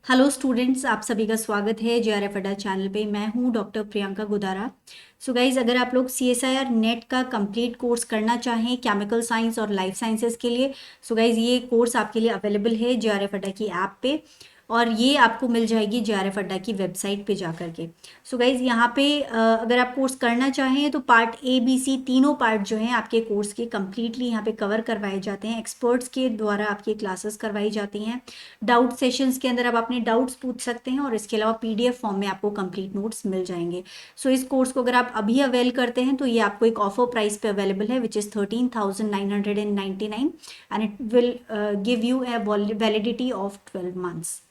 Hello students, आप सभी का स्वागत है जेआरएफ अड्डा चैनल पे। मैं हूं doctor Priyanka Gudara. So guys, अगर आप लोग सीएसआईआर नेट का कंप्लीट कोर्स करना चाहें केमिकल साइंस और लाइफ साइंसेज के लिए, सो गाइज ये कोर्स आपके लिए अवेलेबल है जेआरएफ अड्डा की ऐप पे, और ये आपको मिल जाएगी जेआरएफ अड्डा की वेबसाइट पे जा करके। सो गाइज यहाँ पे अगर आप कोर्स करना चाहें तो पार्ट ए बी सी तीनों पार्ट जो हैं आपके कोर्स के कम्प्लीटली यहाँ पे कवर करवाए जाते हैं। एक्सपर्ट्स के द्वारा आपकी क्लासेस करवाई जाती हैं। डाउट सेशंस के अंदर आप अपने डाउट्स पूछ सकते हैं और इसके अलावा पीडीएफ फॉर्म में आपको कंप्लीट नोट्स मिल जाएंगे। सो इस कोर्स को अगर आप अभी अवेल करते हैं तो ये आपको एक ऑफर प्राइस पे अवेलेबल है, which is 13,999 and it will give U A validity of 12 months.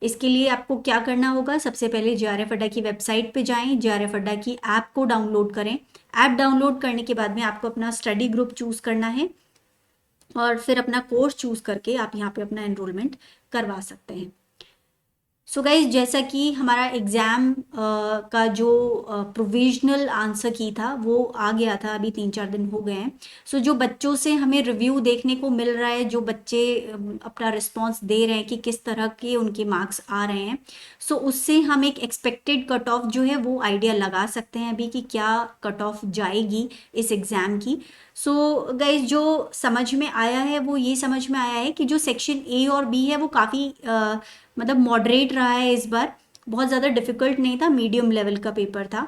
इसके लिए आपको क्या करना होगा, सबसे पहले जेआरएफ अड्डा की वेबसाइट पे जाएं, जेआरएफ अड्डा की ऐप को डाउनलोड करें। ऐप डाउनलोड करने के बाद में आपको अपना स्टडी ग्रुप चूज करना है और फिर अपना कोर्स चूज करके आप यहाँ पे अपना एनरोलमेंट करवा सकते हैं। सो गाइज, जैसा कि हमारा एग्ज़ाम का जो प्रोविजनल आंसर की था वो आ गया था, अभी 3-4 दिन हो गए हैं। सो जो बच्चों से हमें रिव्यू देखने को मिल रहा है, जो बच्चे अपना रिस्पांस दे रहे हैं कि किस तरह के उनके मार्क्स आ रहे हैं, सो उससे हम एक एक्सपेक्टेड कट ऑफ जो है वो आइडिया लगा सकते हैं अभी कि क्या कट ऑफ जाएगी इस एग्ज़ाम की। सो गाइज, जो समझ में आया है वो ये समझ में आया है कि जो सेक्शन ए और बी है वो काफ़ी मतलब मॉडरेट रहा है इस बार। बहुत ज़्यादा डिफिकल्ट नहीं था, मीडियम लेवल का पेपर था।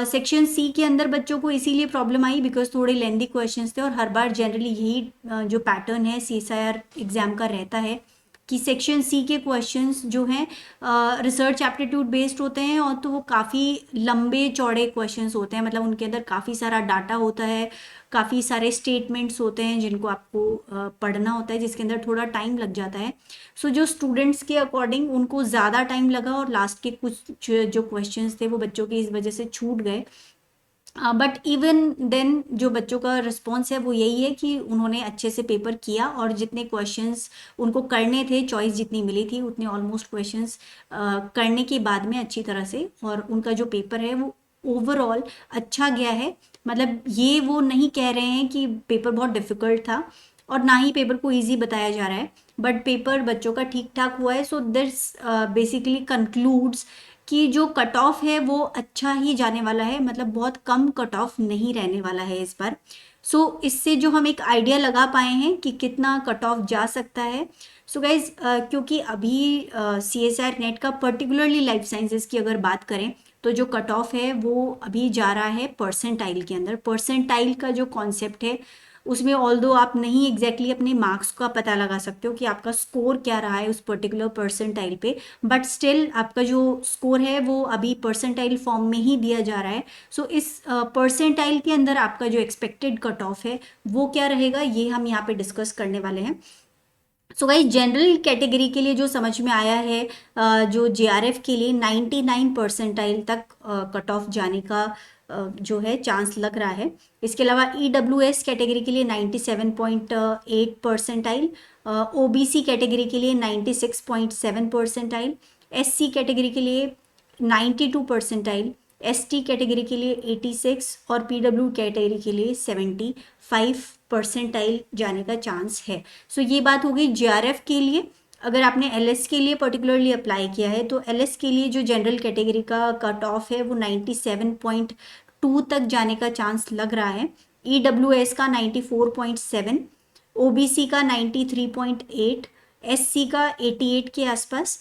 सेक्शन सी के अंदर बच्चों को इसीलिए प्रॉब्लम आई बिकॉज थोड़े लेंदी क्वेश्चंस थे, और हर बार जनरली यही जो पैटर्न है सीएसआईआर एग्ज़ाम का रहता है कि सेक्शन सी के क्वेश्चंस जो हैं रिसर्च एप्टीट्यूड बेस्ड होते हैं, और तो वो काफ़ी लंबे चौड़े क्वेश्चंस होते हैं। मतलब उनके अंदर काफ़ी सारा डाटा होता है, काफ़ी सारे स्टेटमेंट्स होते हैं जिनको आपको पढ़ना होता है, जिसके अंदर थोड़ा टाइम लग जाता है। सो जो स्टूडेंट्स के अकॉर्डिंग उनको ज़्यादा टाइम लगा और लास्ट के कुछ जो क्वेश्चंस थे वो बच्चों के इस वजह से छूट गए। बट इवन देन जो बच्चों का रिस्पॉन्स है वो यही है कि उन्होंने अच्छे से पेपर किया, और जितने क्वेश्चंस उनको करने थे, चॉइस जितनी मिली थी उतने ऑलमोस्ट क्वेश्चंस करने के बाद में अच्छी तरह से, और उनका जो पेपर है वो ओवरऑल अच्छा गया है। मतलब ये वो नहीं कह रहे हैं कि पेपर बहुत डिफ़िकल्ट था, और ना ही पेपर को ईजी बताया जा रहा है, बट पेपर बच्चों का ठीक ठाक हुआ है। सो दिस बेसिकली कंक्लूड्स कि जो कट ऑफ है वो अच्छा ही जाने वाला है, मतलब बहुत कम कट ऑफ नहीं रहने वाला है इस बार। सो इससे जो हम एक आइडिया लगा पाए हैं कि कितना कट ऑफ जा सकता है। सो गाइज, क्योंकि अभी सीएसआईआर नेट का पर्टिकुलरली लाइफ साइंसेज की अगर बात करें तो जो कट ऑफ है वो अभी जा रहा है परसेंटाइल के अंदर। परसेंटाइल का जो कॉन्सेप्ट है उसमें ऑल्दो आप नहीं एग्जैक्टली अपने मार्क्स का पता लगा सकते हो कि आपका स्कोर क्या रहा है उस पर्टिकुलर परसेंटाइल पे, बट स्टिल आपका जो स्कोर है वो अभी परसेंटाइल फॉर्म में ही दिया जा रहा है। सो इस परसेंटाइल के अंदर आपका जो एक्सपेक्टेड कट ऑफ है वो क्या रहेगा, ये हम यहाँ पे डिस्कस करने वाले हैं। सो गाइस, जनरल कैटेगरी के लिए जो समझ में आया है, जो जेआरएफ के लिए 99 परसेंटाइल तक कट ऑफ जाने का जो है चांस लग रहा है। इसके अलावा ईडब्ल्यूएस कैटेगरी के लिए 97.8 परसेंटाइल, ओबीसी कैटेगरी के लिए 96.7 परसेंटाइल, एससी कैटेगरी के लिए 92 परसेंटाइल, एसटी कैटेगरी के लिए 86 और पीडब्ल्यू कैटेगरी के लिए 75 परसेंटाइल जाने का चांस है। सो ये बात हो गई जेआरएफ के लिए। अगर आपने एलएस के लिए पर्टिकुलरली अप्लाई किया है तो एलएस के लिए जो जनरल कैटेगरी का कट ऑफ है वो 97.2 तक जाने का चांस लग रहा है। ईडब्ल्यूएस का 94.7, ओबीसी का 93.8, एससी का 88 के आसपास,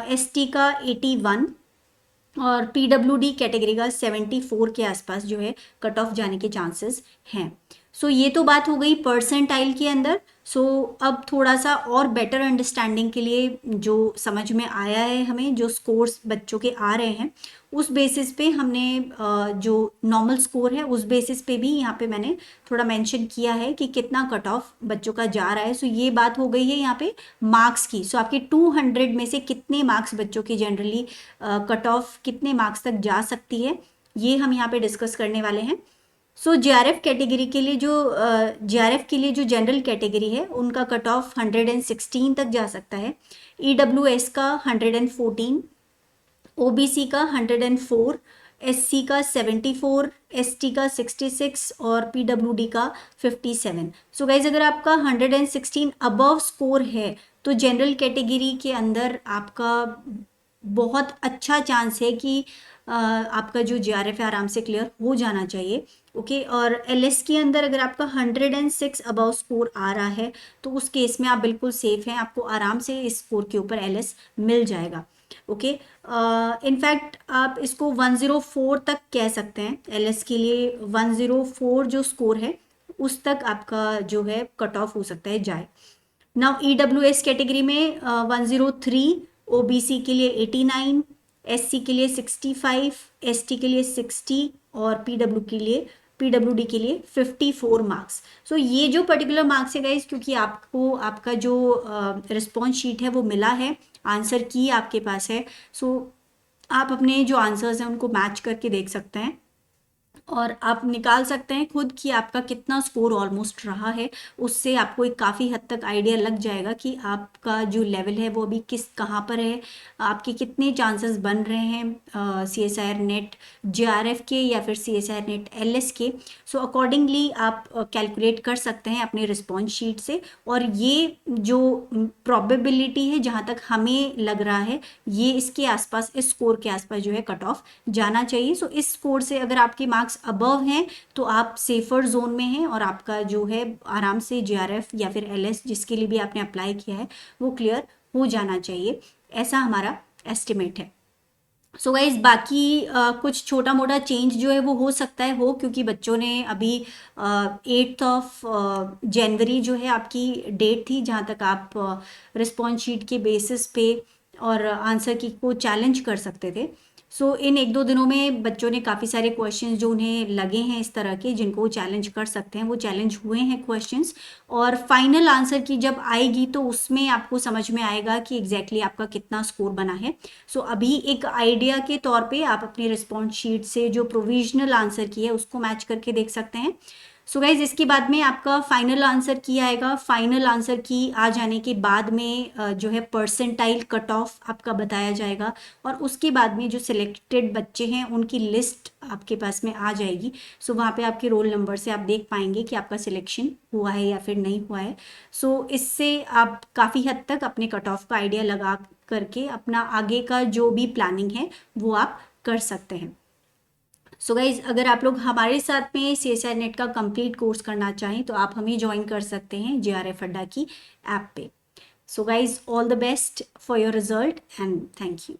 एसटी का 81 और पीडब्ल्यूडी कैटेगरी का 74 के आसपास जो है कट ऑफ जाने के चांसेस हैं। सो ये तो बात हो गई परसेंटाइल के अंदर। सो अब थोड़ा सा और बेटर अंडरस्टैंडिंग के लिए जो समझ में आया है हमें, जो स्कोर्स बच्चों के आ रहे हैं उस बेसिस पे हमने जो नॉर्मल स्कोर है उस बेसिस पे भी यहाँ पे मैंने थोड़ा मेंशन किया है कि कितना कट ऑफ बच्चों का जा रहा है। सो ये बात हो गई है यहाँ पे मार्क्स की। सो आपके 200 में से कितने मार्क्स बच्चों की जनरली कट ऑफ कितने मार्क्स तक जा सकती है, ये हम यहाँ पे डिस्कस करने वाले हैं। सो जेआरएफ कैटेगरी के लिए जो जेआरएफ के लिए जो जनरल कैटेगरी है उनका कट ऑफ 116 तक जा सकता है, ईडब्ल्यूएस का 114, ओबीसी का 104, SC का 74, ST का 66 और PWD का 57। सो गाइज अगर आपका 116 अबव स्कोर है तो जनरल कैटेगरी के अंदर आपका बहुत अच्छा चांस है कि आपका जो JRF है आराम से क्लियर हो जाना चाहिए। ओके और LS के अंदर अगर आपका 106 अबव स्कोर आ रहा है तो उस केस में आप बिल्कुल सेफ हैं, आपको आराम से इस स्कोर के ऊपर LS मिल जाएगा। ओके इनफैक्ट आप इसको 104 तक कह सकते हैं। LS के लिए 104 जो स्कोर है उस तक आपका जो है कट ऑफ हो सकता है जाए। नाउ EWS कैटेगरी में 103, OBC के लिए 89, SC के लिए 65, ST के लिए 60 और PWD के लिए 54 मार्क्स। सो ये जो पर्टिकुलर मार्क्स है गाइज, क्योंकि आपको आपका जो रिस्पॉन्स शीट है वो मिला है, आंसर की आपके पास है, सो आप अपने जो आंसर्स हैं उनको मैच करके देख सकते हैं और आप निकाल सकते हैं खुद कि आपका कितना स्कोर ऑलमोस्ट रहा है। उससे आपको एक काफ़ी हद तक आइडिया लग जाएगा कि आपका जो लेवल है वो अभी कहाँ पर है, आपके कितने चांसेस बन रहे हैं CSIR नेट JRF के या फिर CSIR नेट LS के। सो अकॉर्डिंगली आप कैलकुलेट कर सकते हैं अपने रिस्पॉन्स शीट से। और ये जो प्रोबेबिलिटी है जहाँ तक हमें लग रहा है ये इसके आसपास, इस स्कोर के आसपास जो है कट ऑफ जाना चाहिए। सो इस स्कोर से अगर आपके मार्क्स अबव हैं तो आप सेफर जोन में हैं और आपका जो है आराम से JRF या फिर LS जिसके लिए भी आपने अप्लाई किया है वो क्लियर हो जाना चाहिए, ऐसा हमारा एस्टिमेट है। सो गाइज बाकी कुछ छोटा मोटा चेंज जो है वो हो सकता है हो, क्योंकि बच्चों ने अभी 8 ऑफ जनवरी जो है आपकी डेट थी जहाँ तक आप रिस्पॉन्स शीट के बेसिस पे और आंसर की को चैलेंज कर सकते थे। सो इन 1-2 दिनों में बच्चों ने काफ़ी सारे क्वेश्चंस जो उन्हें लगे हैं इस तरह के जिनको वो चैलेंज कर सकते हैं वो चैलेंज हुए हैं क्वेश्चंस। और फाइनल आंसर की जब आएगी तो उसमें आपको समझ में आएगा कि एग्जैक्टली आपका कितना स्कोर बना है। सो अभी एक आइडिया के तौर पे आप अपनी रिस्पॉन्स शीट से जो प्रोविजनल आंसर की है उसको मैच करके देख सकते हैं। सो गाइज इसके बाद में आपका फाइनल आंसर की आएगा। फाइनल आंसर की आ जाने के बाद में जो है परसेंटाइल कट ऑफ आपका बताया जाएगा और उसके बाद में जो सिलेक्टेड बच्चे हैं उनकी लिस्ट आपके पास में आ जाएगी। सो वहाँ पे आपके रोल नंबर से आप देख पाएंगे कि आपका सिलेक्शन हुआ है या फिर नहीं हुआ है। सो इससे आप काफ़ी हद तक अपने कट ऑफ का आइडिया लगा करके अपना आगे का जो भी प्लानिंग है वो आप कर सकते हैं। सो गाइज अगर आप लोग हमारे साथ में CSIR नेट का कंप्लीट कोर्स करना चाहें तो आप हमें ज्वाइन कर सकते हैं JRF अड्डा की ऐप पे। So guys all the best for your result and thank you.